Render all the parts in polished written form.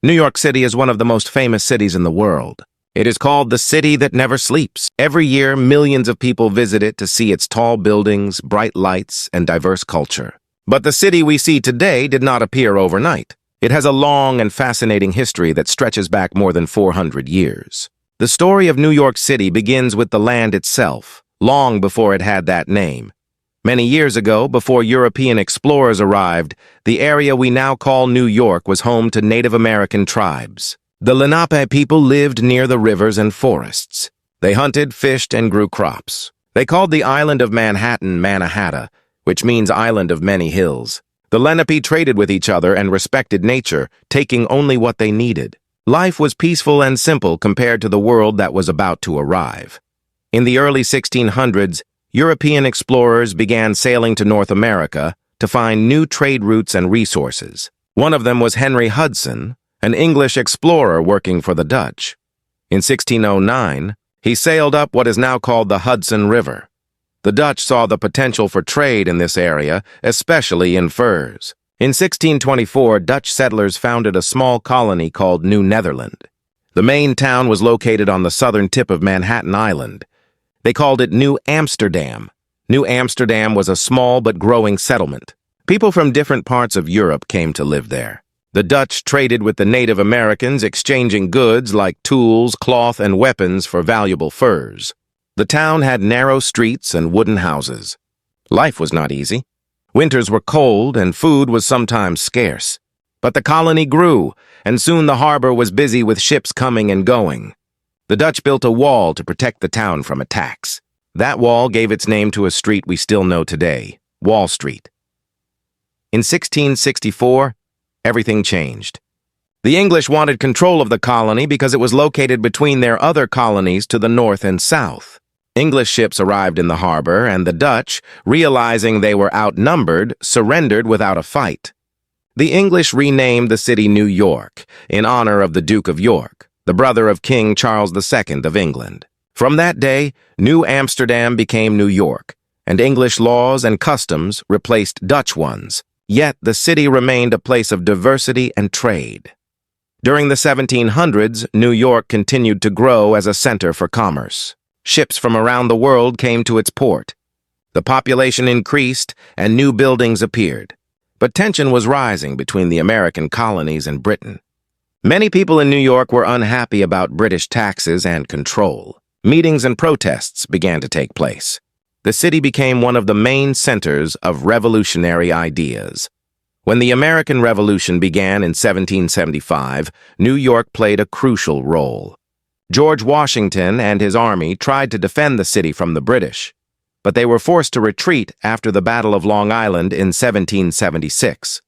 New York City is one of the most famous cities in the world. It is called the city that never sleeps. Every year, millions of people visit it to see its tall buildings, bright lights, and diverse culture. But the city we see today did not appear overnight. It has a long and fascinating history that stretches back more than 400 years. The story of New York City begins with the land itself, long before it had that name. Many years ago, before European explorers arrived, the area we now call New York was home to Native American tribes. The Lenape people lived near the rivers and forests. They hunted, fished, and grew crops. They called the island of Manhattan Mannahatta, which means island of many hills. The Lenape traded with each other and respected nature, taking only what they needed. Life was peaceful and simple compared to the world that was about to arrive. In the early 1600s, European explorers began sailing to North America to find new trade routes and resources. One of them was Henry Hudson, an English explorer working for the Dutch. In 1609, he sailed up what is now called the Hudson River. The Dutch saw the potential for trade in this area, especially in furs. In 1624, Dutch settlers founded a small colony called New Netherland. The main town was located on the southern tip of Manhattan Island. They called it New Amsterdam. New Amsterdam was a small but growing settlement. People from different parts of Europe came to live there. The Dutch traded with the Native Americans, exchanging goods like tools, cloth, and weapons for valuable furs. The town had narrow streets and wooden houses. Life was not easy. Winters were cold and food was sometimes scarce. But the colony grew, and soon the harbor was busy with ships coming and going. The Dutch built a wall to protect the town from attacks. That wall gave its name to a street we still know today, Wall Street. In 1664, everything changed. The English wanted control of the colony because it was located between their other colonies to the north and south. English ships arrived in the harbor, and the Dutch, realizing they were outnumbered, surrendered without a fight. The English renamed the city New York in honor of the Duke of York, the brother of King Charles II of England. From that day, New Amsterdam became New York, and English laws and customs replaced Dutch ones. Yet the city remained a place of diversity and trade. During the 1700s, New York continued to grow as a center for commerce. Ships from around the world came to its port. The population increased and new buildings appeared. But tension was rising between the American colonies and Britain. Many people in New York were unhappy about British taxes and control. Meetings and protests began to take place. The city became one of the main centers of revolutionary ideas. When the American Revolution began in 1775, New York played a crucial role. George Washington and his army tried to defend the city from the British, but they were forced to retreat after the Battle of Long Island in 1776.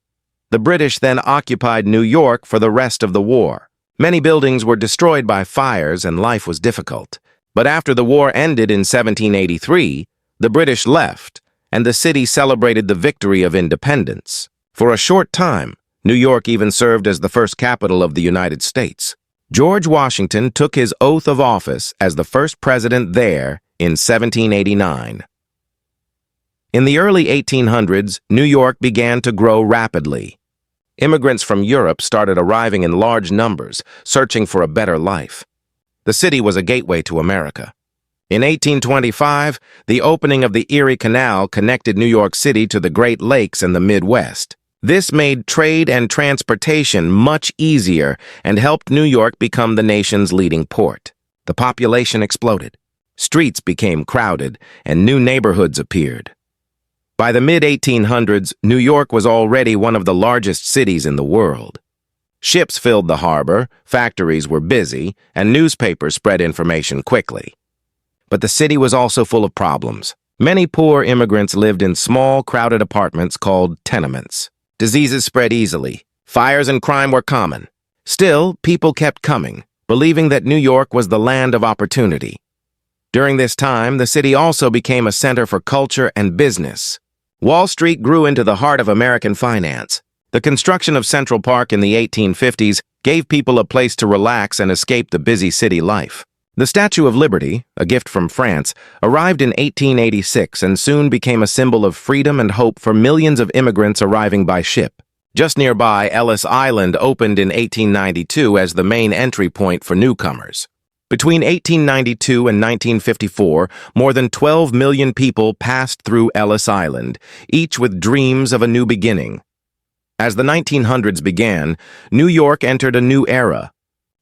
The British then occupied New York for the rest of the war. Many buildings were destroyed by fires and life was difficult. But after the war ended in 1783, the British left, and the city celebrated the victory of independence. For a short time, New York even served as the first capital of the United States. George Washington took his oath of office as the first president there in 1789. In the early 1800s, New York began to grow rapidly. Immigrants from Europe started arriving in large numbers, searching for a better life. The city was a gateway to America. In 1825, the opening of the Erie Canal connected New York City to the Great Lakes and the Midwest. This made trade and transportation much easier and helped New York become the nation's leading port. The population exploded. Streets became crowded, and new neighborhoods appeared. By the mid-1800s, New York was already one of the largest cities in the world. Ships filled the harbor, factories were busy, and newspapers spread information quickly. But the city was also full of problems. Many poor immigrants lived in small, crowded apartments called tenements. Diseases spread easily. Fires and crime were common. Still, people kept coming, believing that New York was the land of opportunity. During this time, the city also became a center for culture and business. Wall Street grew into the heart of American finance. The construction of Central Park in the 1850s gave people a place to relax and escape the busy city life. The Statue of Liberty, a gift from France, arrived in 1886 and soon became a symbol of freedom and hope for millions of immigrants arriving by ship. Just nearby, Ellis Island opened in 1892 as the main entry point for newcomers. Between 1892 and 1954, more than 12 million people passed through Ellis Island, each with dreams of a new beginning. As the 1900s began, New York entered a new era.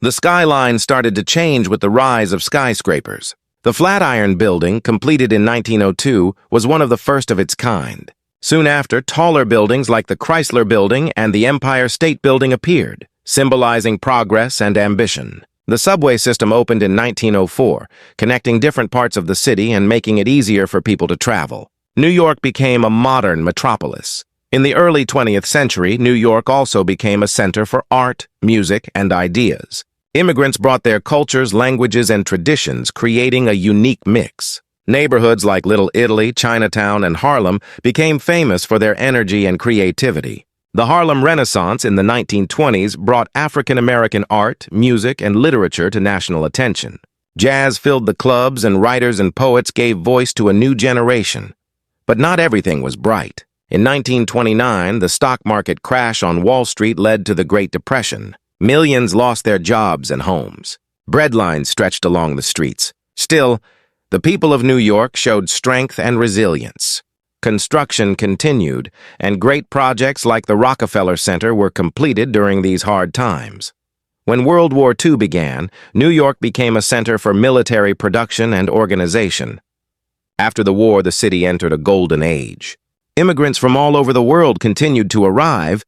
The skyline started to change with the rise of skyscrapers. The Flatiron Building, completed in 1902, was one of the first of its kind. Soon after, taller buildings like the Chrysler Building and the Empire State Building appeared, symbolizing progress and ambition. The subway system opened in 1904, connecting different parts of the city and making it easier for people to travel. New York became a modern metropolis. In the early 20th century, New York also became a center for art, music, and ideas. Immigrants brought their cultures, languages, and traditions, creating a unique mix. Neighborhoods like Little Italy, Chinatown, and Harlem became famous for their energy and creativity. The Harlem Renaissance in the 1920s brought African-American art, music, and literature to national attention. Jazz filled the clubs, and writers and poets gave voice to a new generation. But not everything was bright. In 1929, the stock market crash on Wall Street led to the Great Depression. Millions lost their jobs and homes. Bread lines stretched along the streets. Still, the people of New York showed strength and resilience. Construction continued, and great projects like the Rockefeller Center were completed during these hard times. When World War II began, New York became a center for military production and organization. After the war, the city entered a golden age. Immigrants from all over the world continued to arrive,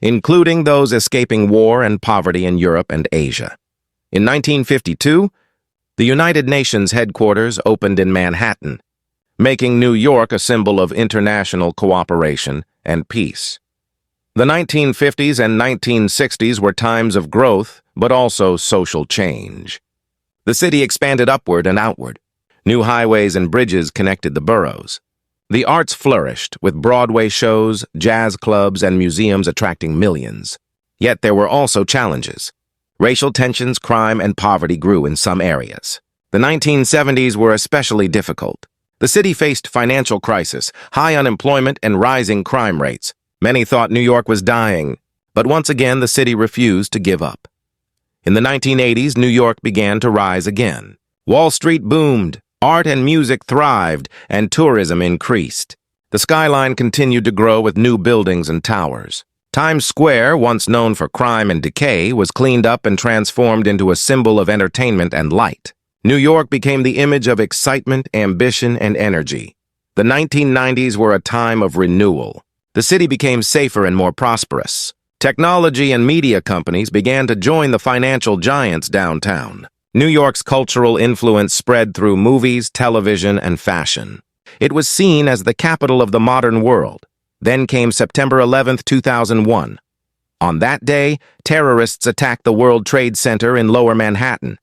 including those escaping war and poverty in Europe and Asia. In 1952, the United Nations headquarters opened in Manhattan, making New York a symbol of international cooperation and peace. The 1950s and 1960s were times of growth, but also social change. The city expanded upward and outward. New highways and bridges connected the boroughs. The arts flourished, with Broadway shows, jazz clubs, and museums attracting millions. Yet there were also challenges. Racial tensions, crime, and poverty grew in some areas. The 1970s were especially difficult. The city faced financial crisis, high unemployment, and rising crime rates. Many thought New York was dying, but once again the city refused to give up. In the 1980s, New York began to rise again. Wall Street boomed, art and music thrived, and tourism increased. The skyline continued to grow with new buildings and towers. Times Square, once known for crime and decay, was cleaned up and transformed into a symbol of entertainment and light. New York became the image of excitement, ambition, and energy. The 1990s were a time of renewal. The city became safer and more prosperous. Technology and media companies began to join the financial giants downtown. New York's cultural influence spread through movies, television, and fashion. It was seen as the capital of the modern world. Then came September 11, 2001. On that day, terrorists attacked the World Trade Center in Lower Manhattan.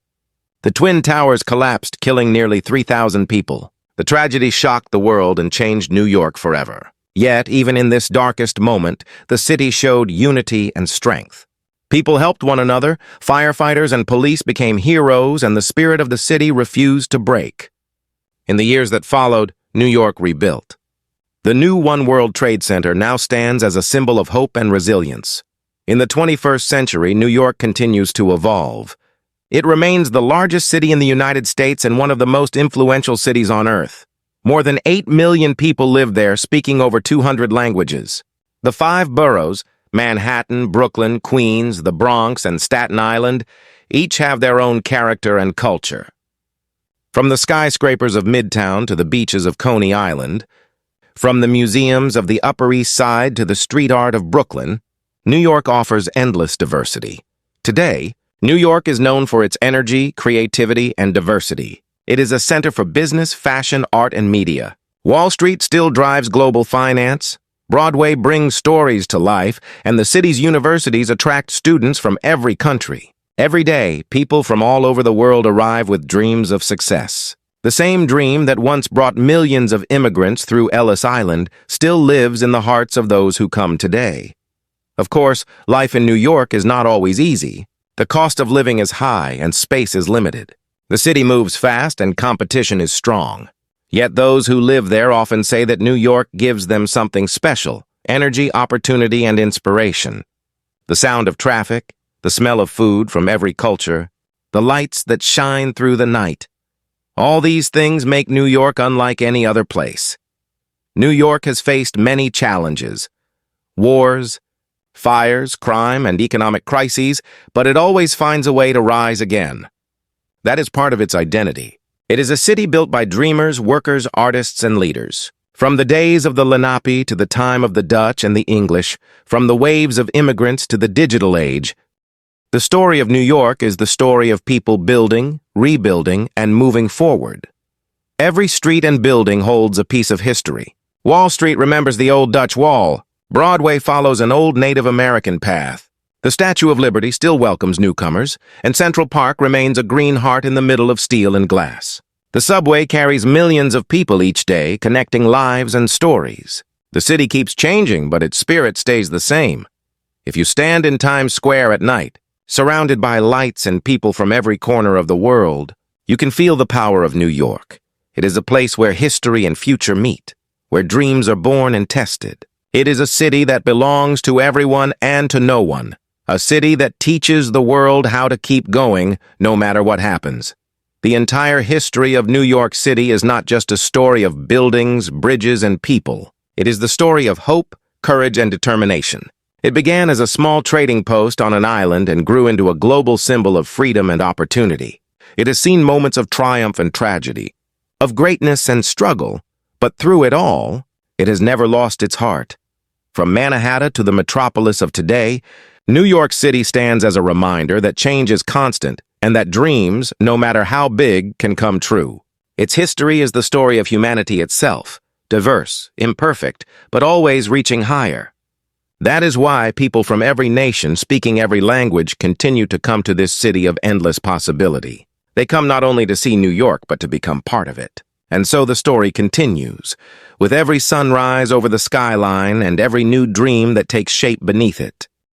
The Twin Towers collapsed, killing nearly 3,000 people. The tragedy shocked the world and changed New York forever. Yet, even in this darkest moment, the city showed unity and strength. People helped one another, firefighters and police became heroes, and the spirit of the city refused to break. In the years that followed, New York rebuilt. The new One World Trade Center now stands as a symbol of hope and resilience. In the 21st century, New York continues to evolve. It remains the largest city in the United States and one of the most influential cities on Earth. More than 8 million people live there, speaking over 200 languages. The 5 boroughs, Manhattan, Brooklyn, Queens, the Bronx, and Staten Island, each have their own character and culture. From the skyscrapers of Midtown to the beaches of Coney Island, from the museums of the Upper East Side to the street art of Brooklyn, New York offers endless diversity. Today, New York is known for its energy, creativity, and diversity. It is a center for business, fashion, art, and media. Wall Street still drives global finance. Broadway brings stories to life, and the city's universities attract students from every country. Every day, people from all over the world arrive with dreams of success. The same dream that once brought millions of immigrants through Ellis Island still lives in the hearts of those who come today. Of course, life in New York is not always easy. The cost of living is high and space is limited. The city moves fast and competition is strong. Yet those who live there often say that New York gives them something special, energy, opportunity, and inspiration. The sound of traffic, the smell of food from every culture, the lights that shine through the night. All these things make New York unlike any other place. New York has faced many challenges: wars, fires, crime, and economic crises, but it always finds a way to rise again. That is part of its identity. It is a city built by dreamers, workers, artists, and leaders. From the days of the Lenape to the time of the Dutch and the English, from the waves of immigrants to the digital age, the story of New York is the story of people building, rebuilding, and moving forward. Every street and building holds a piece of history. Wall Street remembers the old Dutch Wall. Broadway follows an old Native American path. The Statue of Liberty still welcomes newcomers, and Central Park remains a green heart in the middle of steel and glass. The subway carries millions of people each day, connecting lives and stories. The city keeps changing, but its spirit stays the same. If you stand in Times Square at night, surrounded by lights and people from every corner of the world, you can feel the power of New York. It is a place where history and future meet, where dreams are born and tested. It is a city that belongs to everyone and to no one. A city that teaches the world how to keep going no matter what happens. The entire history of New York City is not just a story of buildings, bridges, and people. It is the story of hope, courage, and determination. It began as a small trading post on an island and grew into a global symbol of freedom and opportunity. It has seen moments of triumph and tragedy, of greatness and struggle, but through it all, it has never lost its heart. From Manhattan to the metropolis of today, New York City stands as a reminder that change is constant and that dreams, no matter how big, can come true. Its history is the story of humanity itself, diverse, imperfect, but always reaching higher. That is why people from every nation, speaking every language, continue to come to this city of endless possibility. They come not only to see New York, but to become part of it. And so the story continues, with every sunrise over the skyline and every new dream that takes shape beneath it.